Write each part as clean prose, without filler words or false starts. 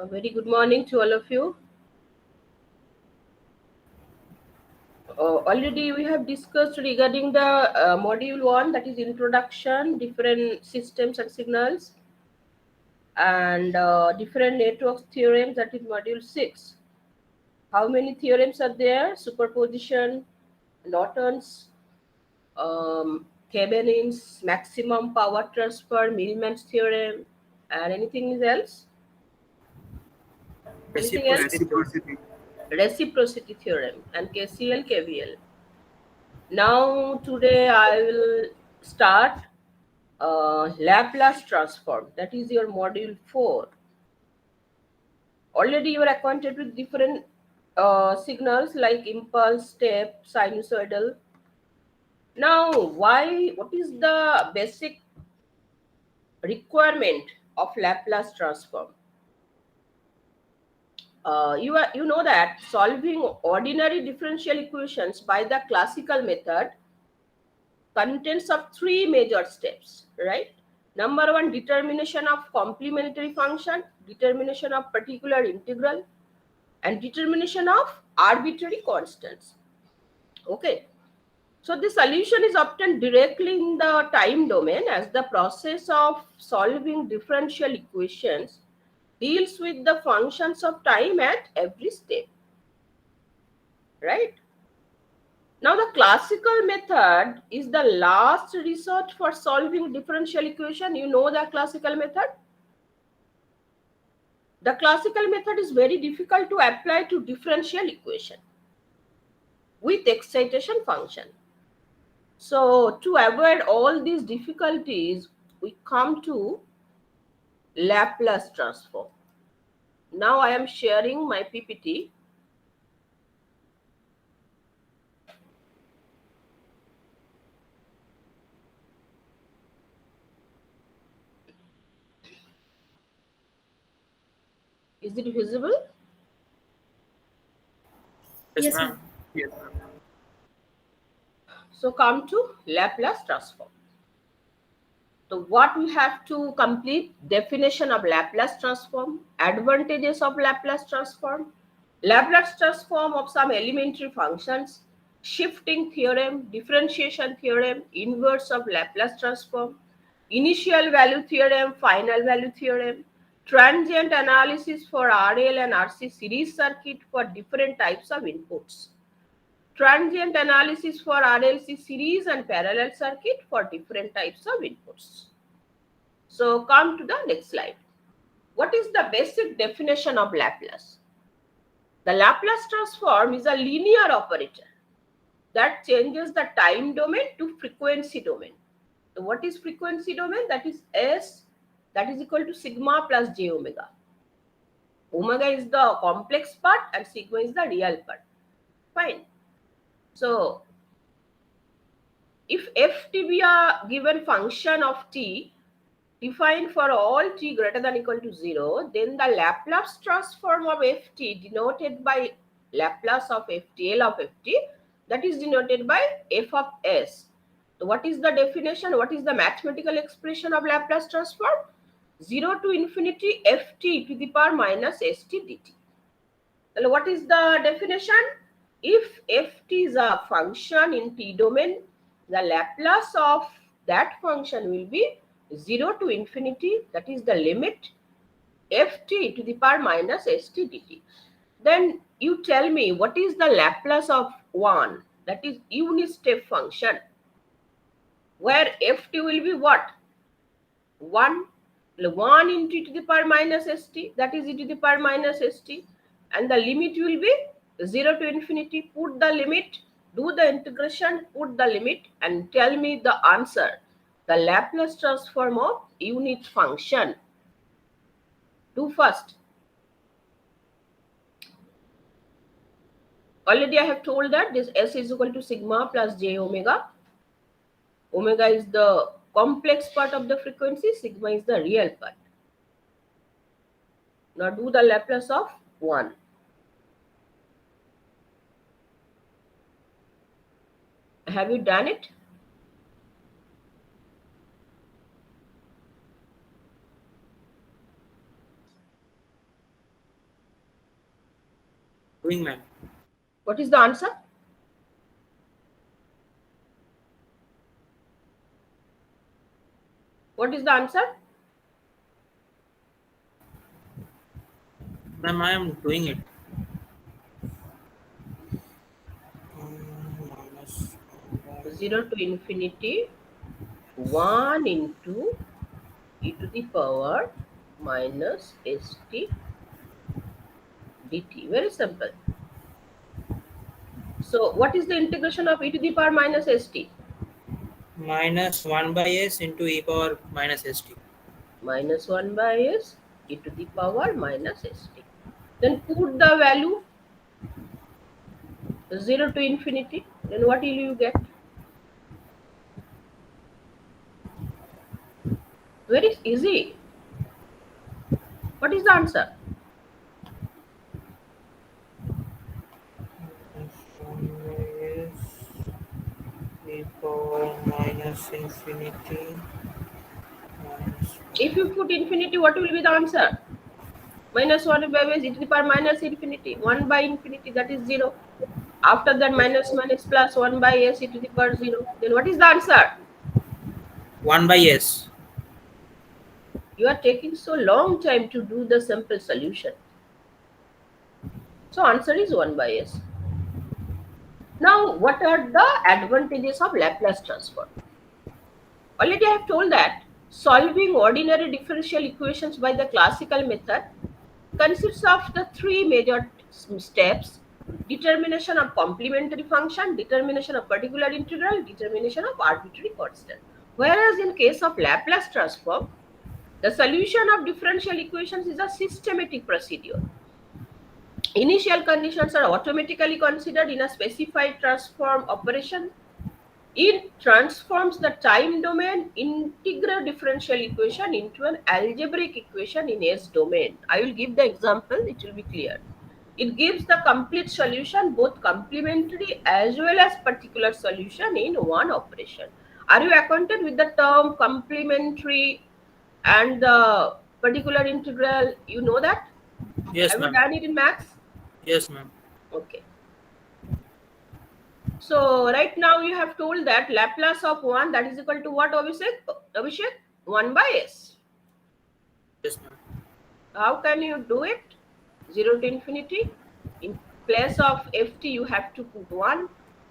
A very good morning to all of you. Already we have discussed regarding the module 1, that is introduction, different systems and signals, and different networks theorems, that is module 6. How many theorems are there? Superposition, Norton's, Thevenin's, maximum power transfer, Millman's theorem, and anything else? Anything else? Reciprocity. Reciprocity theorem and KCL, KVL. Now today I will start Laplace transform. That is your module 4. Already you are acquainted with different signals like impulse, step, sinusoidal. Now what is the basic requirement of Laplace transform? You know that solving ordinary differential equations by the classical method contains of three major steps, right? Number one, determination of complementary function, determination of particular integral, and determination of arbitrary constants. Okay. So the solution is obtained directly in the time domain, as the process of solving differential equations deals with the functions of time at every step, right? Now, the classical method is the last resort for solving differential equation. You know the classical method? The classical method is very difficult to apply to differential equation with excitation function. So, to avoid all these difficulties, we come to Laplace transform. Now, I am sharing my PPT. Is it visible? Yes, ma'am. Yes, ma'am. So, come to Laplace transform. So what we have to complete: definition of Laplace transform, advantages of Laplace transform of some elementary functions, shifting theorem, differentiation theorem, inverse of Laplace transform, initial value theorem, final value theorem, transient analysis for RL and RC series circuit for different types of inputs, transient analysis for RLC series and parallel circuit for different types of inputs. So come to the next slide. What is the basic definition of Laplace? The Laplace transform is a linear operator that changes the time domain to frequency domain. So what is frequency domain? That is S, that is equal to sigma plus j omega. Omega is the complex part and sigma is the real part. Fine. So if ft be a given function of t defined for all t greater than equal to 0, then the Laplace transform of ft denoted by Laplace of ft, L of ft, that is denoted by f of s. So what is the definition? What is the mathematical expression of Laplace transform? 0 to infinity ft to the power minus st dt. So what is the definition? If ft is a function in t domain, the Laplace of that function will be 0 to infinity, that is the limit, ft to the power minus st dt. Then you tell me what is the Laplace of 1, that is unit step function, where ft will be what? 1 into e to the power minus st, that is e to the power minus st, and the limit will be 0 to infinity. Put the limit, do the integration, put the limit, and tell me the answer, the Laplace transform of unit function. Do first. Already I have told that this S is equal to sigma plus j omega. Omega is the complex part of the frequency, sigma is the real part. Now do the Laplace of 1. Have you done it? doing, ma'am. What is the answer? What is the answer? Ma'am, I am doing it. Minus 0 to infinity 1 into e to the power minus st dt. Very simple. So what is the integration of e to the power minus st? minus 1 by s into e power minus st. Minus 1 by s e to the power minus st. Then put the value 0 to infinity. Then what will you get? Very easy. What is the answer? Minus 1 by s e power minus infinity minus If you put infinity, what will be the answer? Minus 1 by s e to the power minus infinity. 1 by infinity, that is 0. After that, minus minus plus 1 by s e to the power 0. Then what is the answer? 1 by s. You are taking so long time to do the simple solution. So answer is 1 by s. Now, what are the advantages of Laplace transform? Already I have told that solving ordinary differential equations by the classical method consists of the three major steps: determination of complementary function, determination of particular integral, determination of arbitrary constant. Whereas in case of Laplace transform, the solution of differential equations is a systematic procedure. Initial conditions are automatically considered in a specified transform operation. It transforms the time domain integral differential equation into an algebraic equation in S domain. I will give the example, it will be clear. It gives the complete solution, both complementary as well as particular solution in one operation. Are you acquainted with the term complementary and the particular integral? You know that? Yes, Have you ma'am. done it in maths? Yes, ma'am. Okay. So right now you have told that Laplace of 1, that is equal to what, Abhishek? Abhishek? 1 by s. Yes, ma'am. How can you do it? 0 to infinity. In place of ft, you have to put 1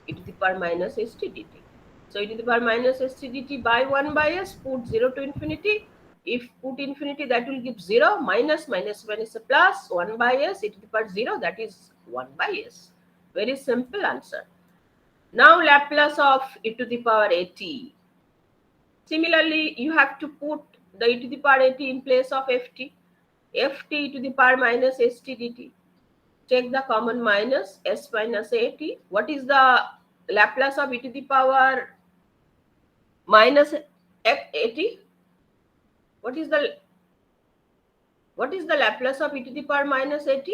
e to the power minus st dt. So e to the power minus st dt by 1 by s, put 0 to infinity. If put infinity, that will give 0, minus minus minus a plus 1 by s e to the power 0, that is 1 by s. Very simple answer. Now Laplace of e to the power at. Similarly, you have to put the e to the power at in place of ft. Ft e to the power minus st dt. Take the common minus s minus at. What is the Laplace of e to the power minus at? What is the Laplace of e to the power minus at?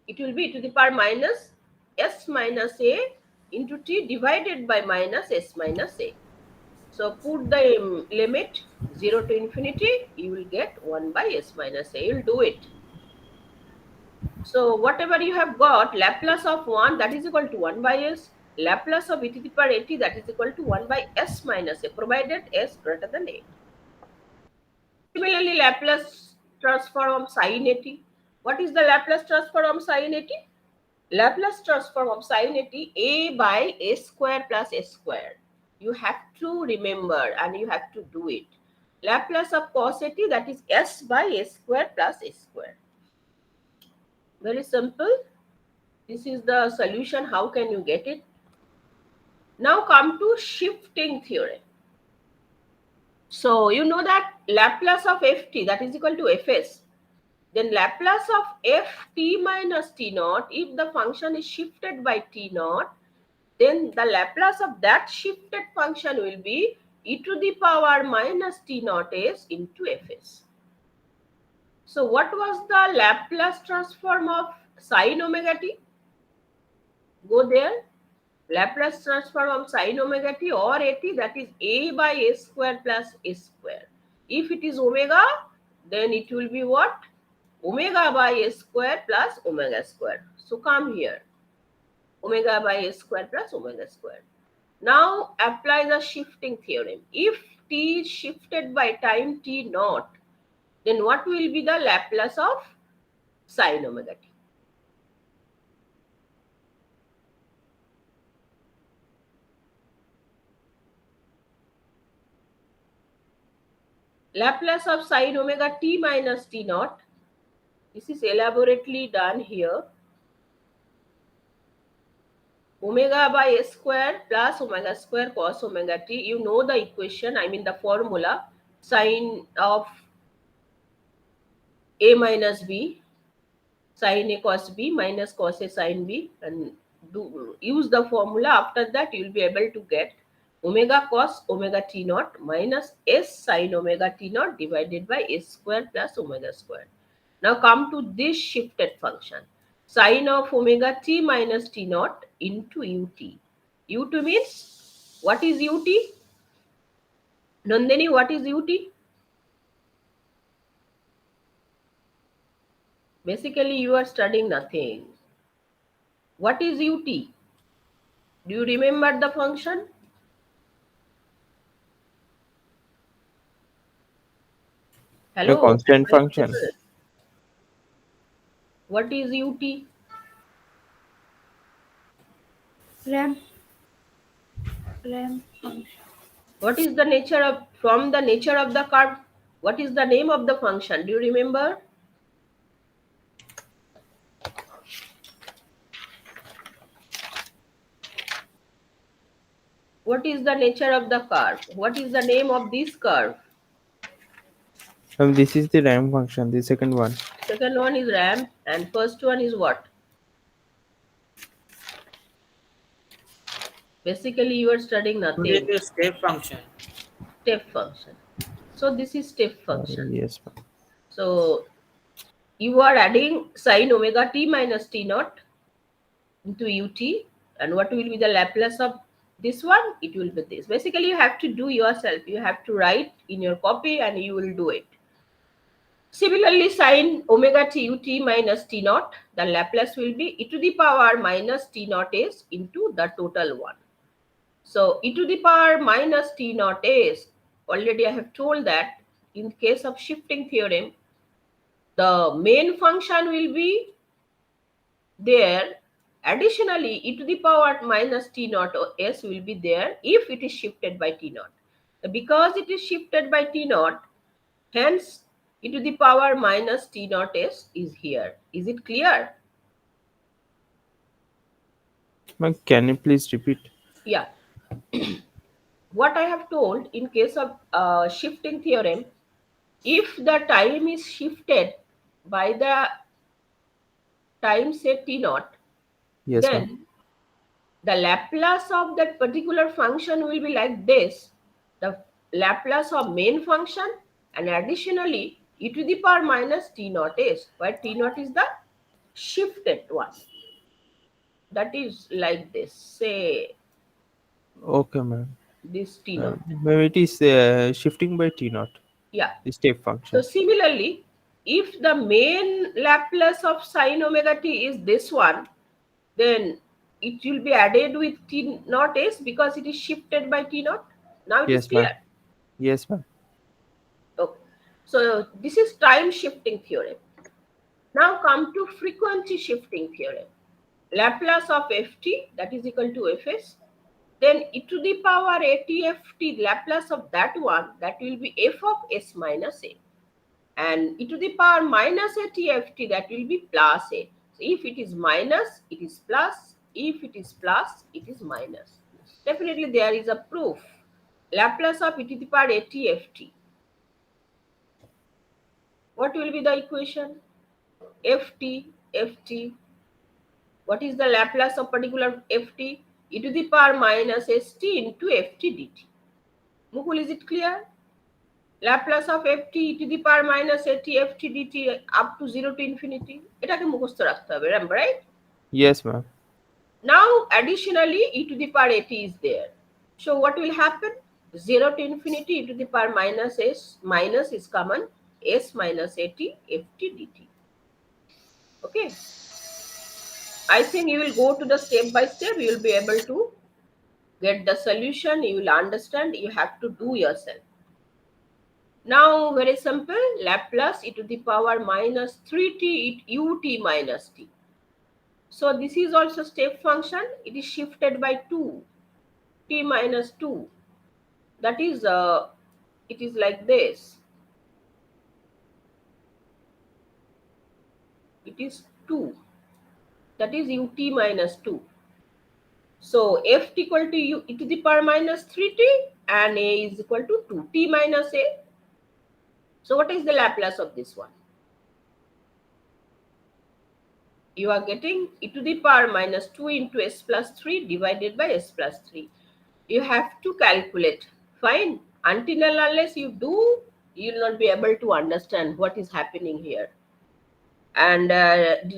It will be e to the power minus s minus a into t divided by minus s minus a. So put the limit 0 to infinity, you will get 1 by s minus a. You will do it. So whatever you have got, Laplace of 1, that is equal to 1 by s. Laplace of e to the power at, that is equal to 1 by s minus a, provided s greater than a. Similarly, Laplace transform of sin at. What is the Laplace transform of sin at? Laplace transform of sin at, a by a square plus s square. You have to remember and you have to do it. Laplace of cos at, that is s by a square plus s square. Very simple. This is the solution. How can you get it? Now come to shifting theorem. So you know that Laplace of ft, that is equal to fs. Then Laplace of ft minus t naught, if the function is shifted by t naught, then the Laplace of that shifted function will be e to the power minus t naught s into fs. So what was the Laplace transform of sin omega t? Go there. Laplace transform of sin omega t or at, that is a by a square plus a square. If it is omega, then it will be what? Omega by a square plus omega square. So come here. Omega by a square plus omega square. Now apply the shifting theorem. If t is shifted by time t naught, then what will be the Laplace of sin omega t? Laplace of sin omega t minus t naught. This is elaborately done here. Omega by a square plus omega square cos omega t. You know the equation, I mean the formula. Sin of a minus b, sin a cos b minus cos a sin b, and use the formula. After that you will be able to get omega cos omega t naught minus s sin omega t naught divided by s square plus omega square. Now come to this shifted function. Sin of omega t minus t naught into ut. Ut means, what is ut? Nandini, what is ut? Basically, you are studying nothing. What is ut? Do you remember the function? A Hello. constant my function. student. What is ut? Ramp function. What is the nature of, from the nature of the curve? What is the name of the function? Do you remember? What is the nature of the curve? What is the name of this curve? This is the ramp function, the second one. Second one is ramp, and first one is what? Basically, you are studying It nothing. is a step function. Step function. So this is step function. Yes, ma'am. So you are adding sin omega t minus t naught into ut, and what will be the Laplace of this one? It will be this. Basically, you have to do yourself. You have to write in your copy and you will do it. Similarly, sin omega t ut minus t naught, the Laplace will be e to the power minus t naught s into the total one. So e to the power minus t naught s, already I have told that in case of shifting theorem, the main function will be there. Additionally, e to the power minus t naught s will be there if it is shifted by t naught. Because it is shifted by t naught, hence e to the power minus t naught s is here. Is it clear? Ma'am, can you please repeat? Yeah. What I have told, in case of shifting theorem, if the time is shifted by the time say t naught, Yes, then ma'am. the Laplace of that particular function will be like this. The Laplace of main function, and additionally e to the power minus t naught s, where t naught is the shifted one. That is like this. Say Okay, ma'am. this t naught. Ma'am, it is shifting by t naught, Yeah. the step So function. similarly, if the main Laplace of sin omega t is this one, then it will be added with t naught s because it is shifted by t naught. Now it is Yes, ma'am. clear. Yes, ma'am. Okay. So this is time shifting theorem. Now come to frequency shifting theorem. Laplace of ft, that is equal to fs. Then e to the power atft, Laplace of that one, that will be f of s minus a. And e to the power minus atft, that will be plus a. So if it is minus, it is plus. If it is plus, it is minus. Definitely there is a proof. Laplace of e to the power atft. What will be the equation? ft. What is the Laplace of particular ft? E to the power minus st into ft dt. Mukul, is it clear? Laplace of ft e to the power minus ft dt up to 0 to infinity. এটাকে মুখস্থ রাখতে হবে, right? Yes, ma'am. Now additionally e to the power at is there. So what will happen? 0 to infinity e to the power minus s minus is common, s minus at ft dt. Okay. I think you will go to the step by step. You will be able to get the solution. You will understand. You have to do yourself. Now very simple. Laplace e to the power minus 3t ut minus t. So this is also step function. It is shifted by 2. T minus 2. That is it is like this. It is 2. That is ut minus 2. So f equal to u e to the power minus 3t and a is equal to 2. T minus a. So what is the Laplace of this one? You are getting e to the power minus 2 into s plus 3 divided by s plus 3. You have to calculate. Fine. Until and unless you do, you will not be able to understand what is happening here. And have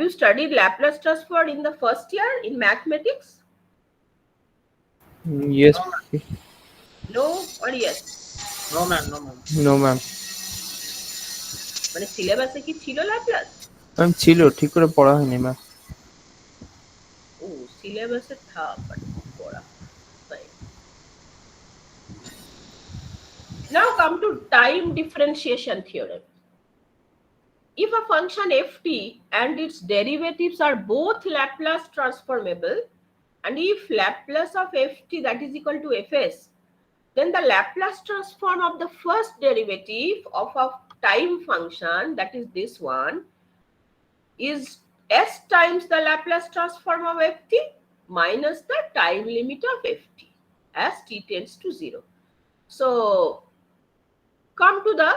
you studied Laplace transform in the first year in mathematics? Yes. No or yes? No, ma'am. No, ma'am. No, ma'am. মানে সিলেবাসে কি ছিল Laplace? Ma'am ছিল, ঠিক করে পড়া হয়নি ma'am. ও সিলেবাসে থা বাট পড়া। Fine. Now come to time differentiation theorem. If a function ft and its derivatives are both Laplace transformable, and if Laplace of ft that is equal to fs, then the Laplace transform of the first derivative of a time function, that is this one, is s times the Laplace transform of ft minus the time limit of ft as t tends to 0. So come to the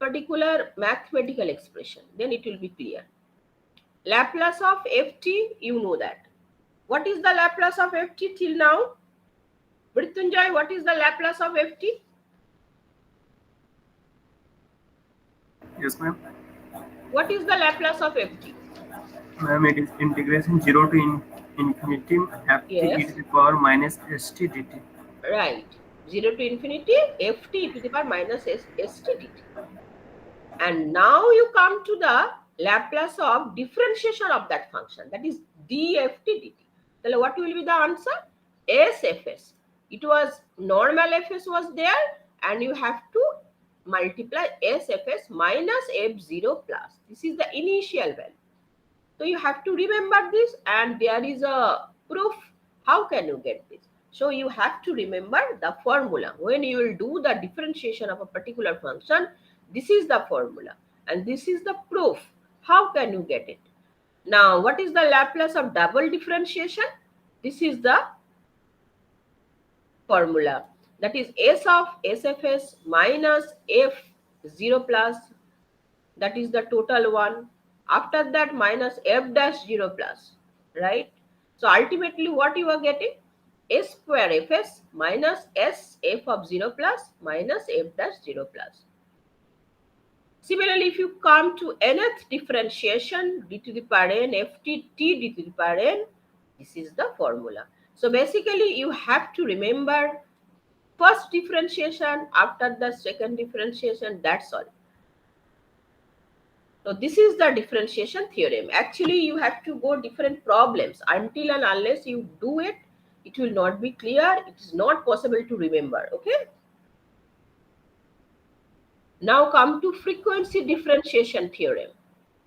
particular mathematical expression, then it will be clear. Laplace of ft, you know that. What is the Laplace of ft till now? Mrityunjay, what is the Laplace of ft? Yes, ma'am. What is the Laplace of ft? Ma'am, it is integration 0 to infinity ft Yes. e to the power minus st dt. Right. 0 to infinity ft e to the power minus st dt. And now you come to the Laplace of differentiation of that function, that is dft dt. So what will be the answer? sfs. It was normal fs was there, and you have to multiply sfs minus f0 plus. This is the initial value. So you have to remember this, and there is a proof. How can you get this? So you have to remember the formula. When you will do the differentiation of a particular function, this is the formula and this is the proof. How can you get it? Now, what is the Laplace of double differentiation? This is the formula. That is s of sfs minus f0 plus. That is the total one. After that, minus f dash 0 plus. Right? So ultimately, what you are getting? S square fs minus s f of 0 plus minus f dash 0 plus. Similarly, if you come to nth differentiation d to the power n ft t d to the power n, this is the formula. So basically, you have to remember first differentiation, after the second differentiation, that's all. So this is the differentiation theorem. Actually, you have to go different problems. Until and unless you do it, it will not be clear. It is not possible to remember. Okay. Now come to frequency differentiation theorem.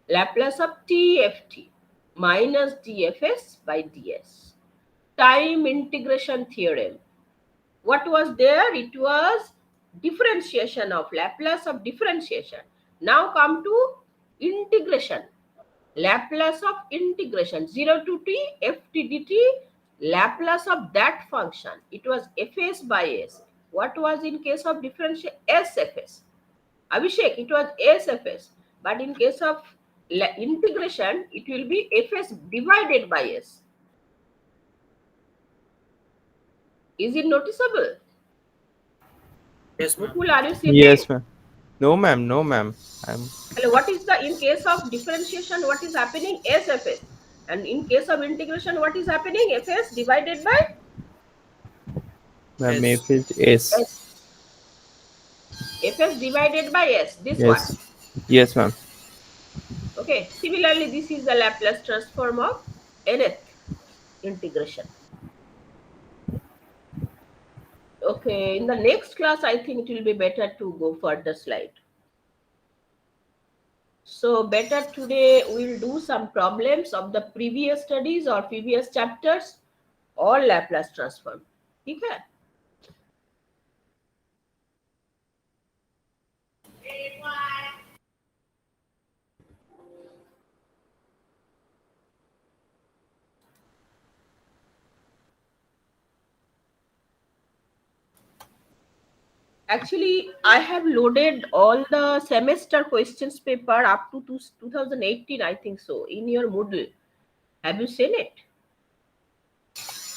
Laplace of tft minus dfs by ds. Time integration theorem. What was there? It was differentiation of Laplace of differentiation. Now come to integration. Laplace of integration 0 to t ft dt. Laplace of that function. It was fs by s. What was in case of differentiation? sfs. Abhishek, it was sfs. But in case of integration, it will be fs divided by s. Is it noticeable? Yes, ma'am. Mukul, are you seeing Yes, it? ma'am. No, ma'am. No, ma'am. I'm. What is the, in case of differentiation, what is happening? SFS. And in case of integration, what is happening? Fs divided by Ma'am, Yes. F is S. S. Fs divided by S. This one. Yes. Yes, ma'am. Okay. Similarly, this is the Laplace transform of nth integration. Okay. In the next class, I think it will be better to go further slide. So better today we'll do some problems of the previous studies or previous chapters or Laplace transform. Okay. Actually, I have loaded all the semester questions paper up to 2018, I think so, in your Moodle. Have you seen it?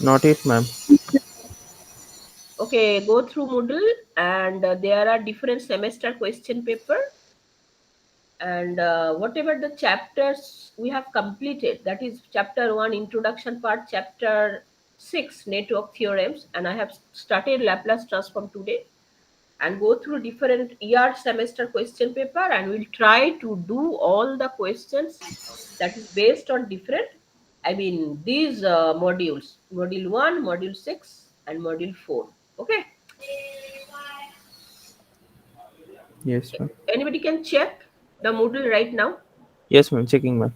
Not it, ma'am. Okay, go through Moodle and there are different semester question paper. And whatever the chapters we have completed, that is chapter 1 introduction part, chapter 6 network theorems, and I have started Laplace transform today, and go through different year semester question paper, and we'll try to do all the questions that is based on different, I mean these modules, module 1, module 6 and module 4. Okay, Yes, ma'am. anybody can check the Moodle right now? Yes, ma'am. Checking, ma'am.